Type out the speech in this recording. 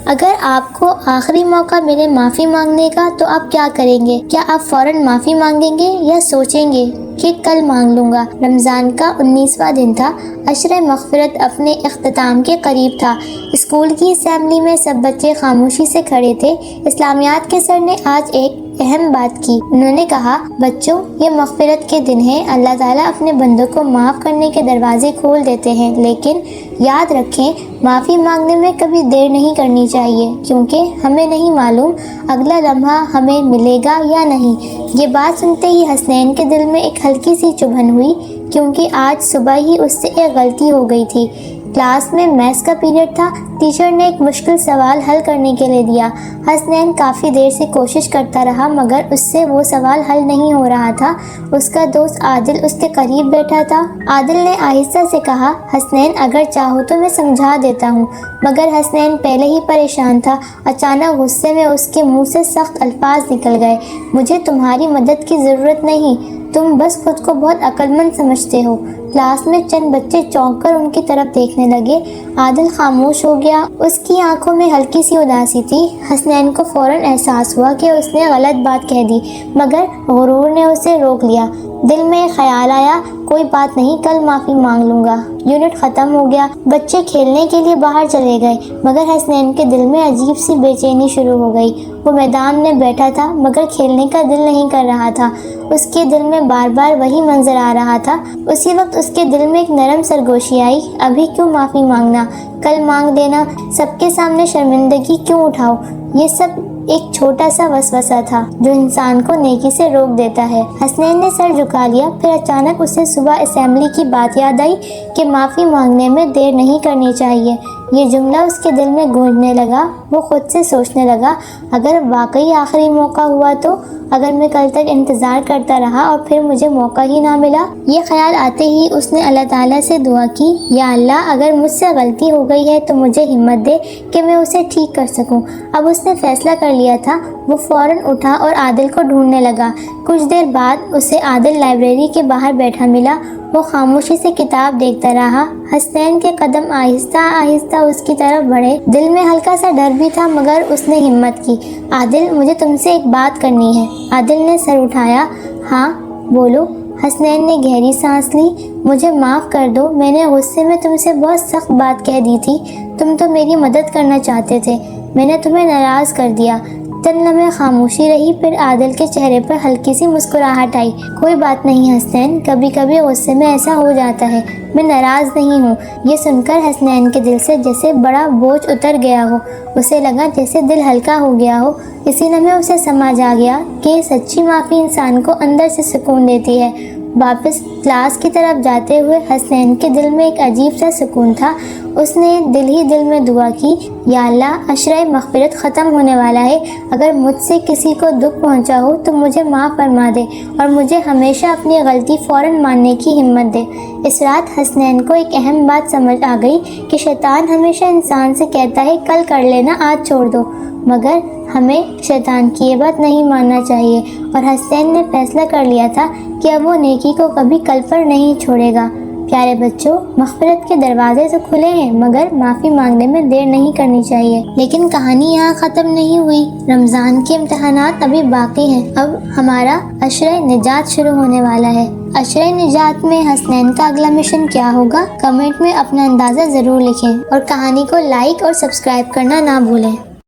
اگر آپ کو آخری موقع ملے معافی مانگنے کا تو آپ کیا کریں گے؟ کیا آپ فوراً معافی مانگیں گے یا سوچیں گے کہ کل مانگ لوں گا؟ رمضان کا 19واں دن تھا۔ عشرہ مغفرت اپنے اختتام کے قریب تھا۔ اسکول کی اسمبلی میں سب بچے خاموشی سے کھڑے تھے۔ اسلامیات کے سر نے آج ایک اہم بات کی۔ انہوں نے کہا، بچوں، یہ مغفرت کے دن ہیں۔ اللہ تعالیٰ اپنے بندوں کو معاف کرنے کے دروازے کھول دیتے ہیں، لیکن یاد رکھیں، معافی مانگنے میں کبھی دیر نہیں کرنی چاہیے، کیونکہ ہمیں نہیں معلوم اگلا لمحہ ہمیں ملے گا یا نہیں۔ یہ بات سنتے ہی حسنین کے دل میں ایک ہلکی سی چبھن ہوئی، کیونکہ آج صبح ہی اس سے ایک غلطی ہو گئی تھی۔ کلاس میں میتھس کا پیریڈ تھا۔ ٹیچر نے ایک مشکل سوال حل کرنے کے لیے دیا۔ حسنین کافی دیر سے کوشش کرتا رہا، مگر اس سے وہ سوال حل نہیں ہو رہا تھا۔ اس کا دوست عادل اس کے قریب بیٹھا تھا۔ عادل نے آہستہ سے کہا، حسنین، اگر چاہو تو میں سمجھا دیتا ہوں۔ مگر حسنین پہلے ہی پریشان تھا۔ اچانک غصے میں اس کے منہ سے سخت الفاظ نکل گئے، مجھے تمہاری مدد کی ضرورت نہیں، تم بس خود کو بہت عقل مند سمجھتے ہو۔ کلاس میں چند بچے چونک کر ان کی طرف دیکھنے لگے۔ عادل خاموش ہو گیا۔ اس کی آنکھوں میں ہلکی سی اداسی تھی۔ حسنین کو فوراً احساس ہوا کہ اس نے غلط بات کہہ دی، مگر غرور نے اسے روک لیا۔ دل میں خیال آیا، کوئی بات نہیں، کل معافی مانگ لوں گا۔ یونٹ ختم ہو گیا۔ بچے کھیلنے کے لیے باہر چلے گئے، مگر حسنین کے دل میں عجیب سی بے چینی شروع ہو گئی۔ وہ میدان میں بیٹھا تھا، مگر کھیلنے کا دل نہیں کر رہا تھا۔ اس کے دل میں بار بار وہی منظر آ رہا تھا۔ اسی وقت اس کے دل میں ایک نرم سرگوشی آئی، ابھی کیوں معافی مانگنا، کل مانگ دینا، سب کے سامنے شرمندگی کیوں اٹھاؤ۔ یہ سب ایک چھوٹا سا وسوسہ تھا جو انسان کو نیکی سے روک دیتا ہے۔ حسنین نے سر جھکا لیا۔ پھر اچانک اسے صبح اسمبلی کی بات یاد آئی کہ معافی مانگنے میں دیر نہیں کرنی چاہیے۔ یہ جملہ اس کے دل میں گونجنے لگا۔ وہ خود سے سوچنے لگا، اگر واقعی آخری موقع ہوا تو، اگر میں کل تک انتظار کرتا رہا اور پھر مجھے موقع ہی نہ ملا۔ یہ خیال آتے ہی اس نے اللہ تعالیٰ سے دعا کی، یا اللہ، اگر مجھ سے غلطی ہو گئی ہے تو مجھے ہمت دے کہ میں اسے ٹھیک کر سکوں۔ اب اس نے فیصلہ کر لیا تھا۔ وہ فوراً اٹھا اور عادل کو ڈھونڈنے لگا۔ کچھ دیر بعد اسے عادل لائبریری کے باہر بیٹھا ملا۔ وہ خاموشی سے کتاب دیکھتا رہا۔ حسنین کے قدم آہستہ آہستہ اس کی طرف بڑھے۔ دل میں ہلکا سا ڈر بھی تھا، مگر اس نے ہمت کی۔ عادل، مجھے تم سے ایک بات کرنی ہے۔ عادل نے سر اٹھایا۔ ہاں، بولو۔ حسنین نے گہری سانس لی۔ مجھے معاف کر دو، میں نے غصے میں تم سے بہت سخت بات کہہ دی تھی۔ تم تو میری مدد کرنا چاہتے تھے، میں نے تمہیں ناراض کر دیا۔ چند لمحے خاموشی رہی، پھر عادل کے چہرے پر ہلکی سی مسکراہٹ آئی۔ کوئی بات نہیں حسنین، کبھی کبھی غصے میں ایسا ہو جاتا ہے، میں ناراض نہیں ہوں۔ یہ سن کر حسنین کے دل سے جیسے بڑا بوجھ اتر گیا ہو۔ اسے لگا جیسے دل ہلکا ہو گیا ہو۔ اسی لمحے اسے سمجھ آ گیا کہ سچی معافی انسان کو اندر سے سکون دیتی ہے۔ واپس کلاس کی طرف جاتے ہوئے حسنین کے دل میں ایک عجیب سا سکون تھا۔ اس نے دل ہی دل میں دعا کی، یا اللہ، عشرہ مغفرت ختم ہونے والا ہے، اگر مجھ سے کسی کو دکھ پہنچا ہو تو مجھے معاف فرما دے اور مجھے ہمیشہ اپنی غلطی فوراً ماننے کی ہمت دے۔ اس رات حسنین کو ایک اہم بات سمجھ آ گئی کہ شیطان ہمیشہ انسان سے کہتا ہے کل کر لینا، آج چھوڑ دو، مگر ہمیں شیطان کی یہ بات نہیں ماننا چاہیے۔ اور حسنین نے فیصلہ کر لیا تھا کہ اب وہ نیکی کو کبھی کل پر نہیں چھوڑے گا۔ پیارے بچوں، مغفرت کے دروازے تو کھلے ہیں، مگر معافی مانگنے میں دیر نہیں کرنی چاہیے۔ لیکن کہانی یہاں ختم نہیں ہوئی۔ رمضان کے امتحانات ابھی باقی ہیں۔ اب ہمارا عشرہ نجات شروع ہونے والا ہے۔ عشرہ نجات میں حسنین کا اگلا مشن کیا ہوگا؟ کمنٹ میں اپنا اندازہ ضرور لکھیں اور کہانی کو لائک اور سبسکرائب کرنا نہ بھولیں۔